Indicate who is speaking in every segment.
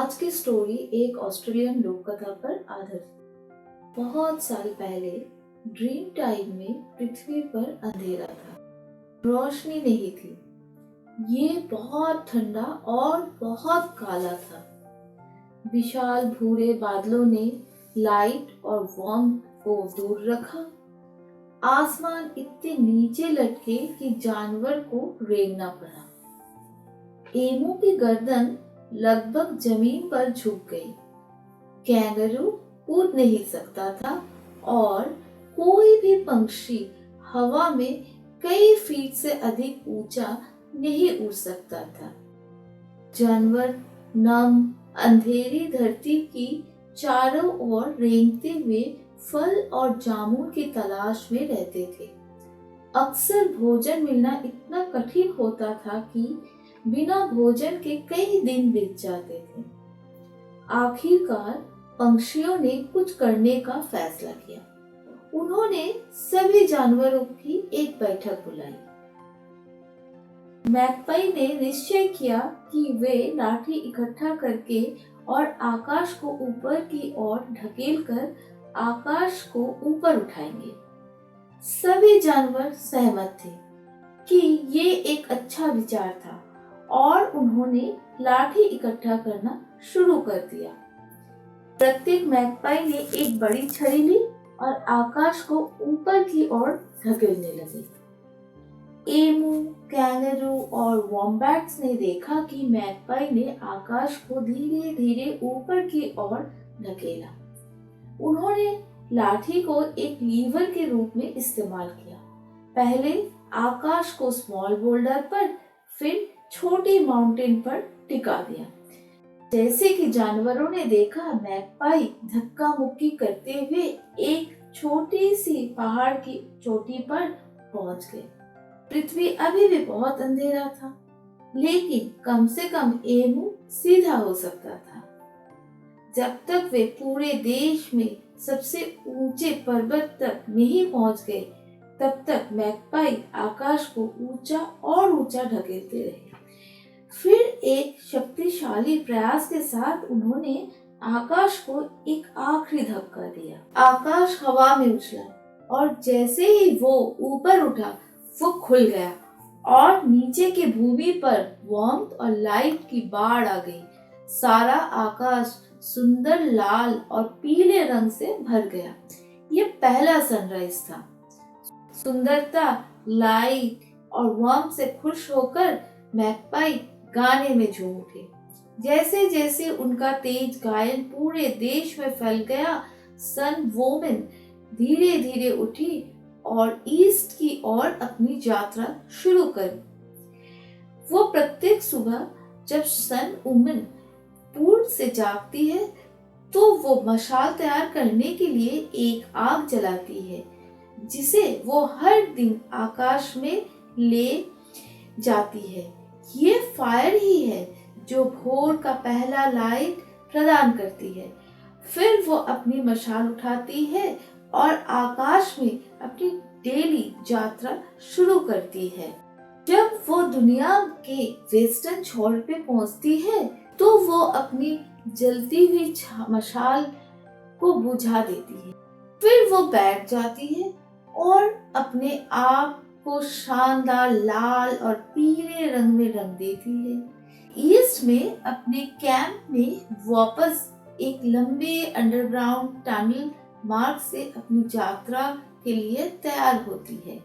Speaker 1: आज की स्टोरी एक ऑस्ट्रेलियन लोक कथा पर आधारित। बहुत साल पहले ड्रीम टाइम में पृथ्वी पर अंधेरा था, रोशनी नहीं थी। ये बहुत ठंडा और बहुत काला था। विशाल भूरे बादलों ने लाइट और वार्मथ को दूर रखा। आसमान इतने नीचे लटके कि जानवर को रेंगना पड़ा। एमू की गर्दन लगभग जमीन पर झुक गई। कैंगरू कूद नहीं सकता था और कोई भी पंछी हवा में कई फीट से अधिक ऊंचा नहीं उड़ सकता था। जानवर नम अंधेरी धरती की चारों ओर रेंगते हुए फल और जामुन की तलाश में रहते थे। अक्सर भोजन मिलना इतना कठिन होता था कि बिना भोजन के कई दिन बीत जाते थे। आखिरकार पंछियों ने कुछ करने का फैसला किया। उन्होंने सभी जानवरों की एक बैठक बुलाई। मैकपाई ने निश्चय किया कि वे लाठी इकट्ठा करके और आकाश को ऊपर की ओर ढकेलकर आकाश को ऊपर उठाएंगे। सभी जानवर सहमत थे कि ये एक अच्छा विचार था और उन्होंने लाठी इकट्ठा करना शुरू कर दिया। प्रत्येक मैकपाई ने एक बड़ी छड़ी ली और आकाश को ऊपर की ओर धकेलने लगे। एमू, कैंगरू और वॉम्बैट्स ने देखा कि मैकपाई ने आकाश को धीरे धीरे ऊपर की ओर धकेला। उन्होंने लाठी को एक लीवर के रूप में इस्तेमाल किया। पहले आकाश को स्मॉल बोल्डर पर, फिर छोटी माउंटेन पर टिका दिया। जैसे कि जानवरों ने देखा, मैकपाई धक्का मुक्की करते हुए एक छोटी सी पहाड़ की चोटी पर पहुंच गए। पृथ्वी अभी भी बहुत अंधेरा था, लेकिन कम से कम एमू सीधा हो सकता था। जब तक वे पूरे देश में सबसे ऊंचे पर्वत तक नहीं पहुंच गए, तब तक मैकपाई आकाश को ऊंचा और ऊंचा ढकेलते रहे। फिर एक शक्तिशाली प्रयास के साथ उन्होंने आकाश को एक आखिरी धक्का दिया। आकाश हवा में उछला और जैसे ही वो ऊपर उठा, वो खुल गया और नीचे की भूमि पर वार्मथ और लाइट की बाढ़ आ गई। सारा आकाश सुंदर लाल और पीले रंग से भर गया। ये पहला सनराइज था। सुंदरता, लाइट और वार्मथ से खुश होकर मैकपाई गाने में झूम उठे। जैसे जैसे उनका तेज गायन पूरे देश में फैल गया, सन वोमेन धीरे धीरे उठी और ईस्ट की ओर अपनी यात्रा शुरू कर। वो प्रत्येक सुबह जब सन वुमन पूर्व से जागती है, तो वो मशाल तैयार करने के लिए एक आग जलाती है, जिसे वो हर दिन आकाश में ले जाती है। ये फायर ही है जो भोर का पहला लाइट प्रदान करती है। फिर वो अपनी मशाल उठाती है और आकाश में अपनी डेली यात्रा शुरू करती है। जब वो दुनिया के वेस्टर्न छोर पे पहुंचती है, तो वो अपनी जलती हुई मशाल को बुझा देती है। फिर वो बैठ जाती है और अपने आप को शानदार लाल और पीले रंग में रंग देती है। ईस्ट में अपने कैंप में वापस एक लंबे अंडरग्राउंड टनल मार्ग से अपनी यात्रा के लिए तैयार होती है।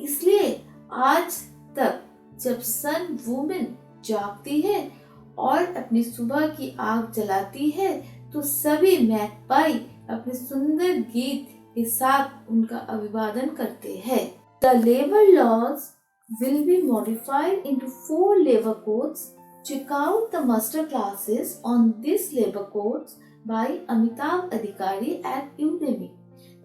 Speaker 1: इसलिए आज तक जब सन वुमन जागती है और अपनी सुबह की आग जलाती है, तो सभी मैकपाई अपने सुंदर गीत के साथ उनका अभिवादन करते हैं। The labor laws will be modified into 4 labor codes. Check out the master classes on this labor codes by Amitav Adhikari at Udemy.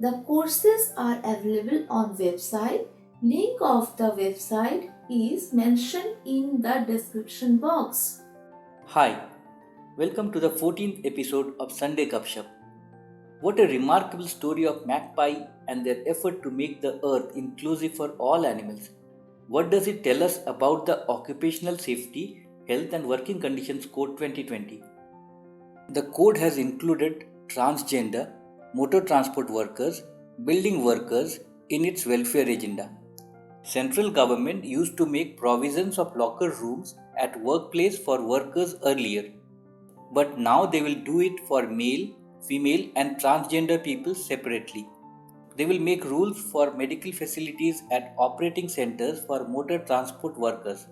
Speaker 1: The courses are available on website. Link of the website is mentioned in the description box.
Speaker 2: Hi, welcome to the 14th episode of Sunday Gupshup. What a remarkable story of Magpie and their effort to make the earth inclusive for all animals. What does it tell us about the Occupational Safety, Health and Working Conditions Code 2020? The code has included transgender, motor transport workers, building workers in its welfare agenda. Central government used to make provisions of locker rooms at workplace for workers earlier, but now they will do it for male, female and transgender people separately. They will make rules for medical facilities at operating centers for motor transport workers.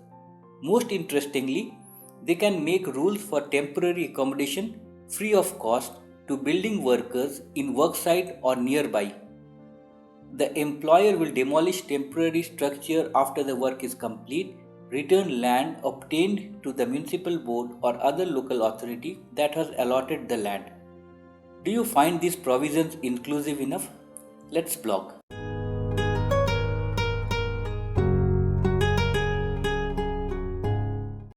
Speaker 2: Most interestingly, they can make rules for temporary accommodation free of cost to building workers in worksite or nearby. The employer will demolish temporary structure after the work is complete, return land obtained to the municipal board or other local authority that has allotted the land. Do you find these provisions inclusive enough? Let's blog.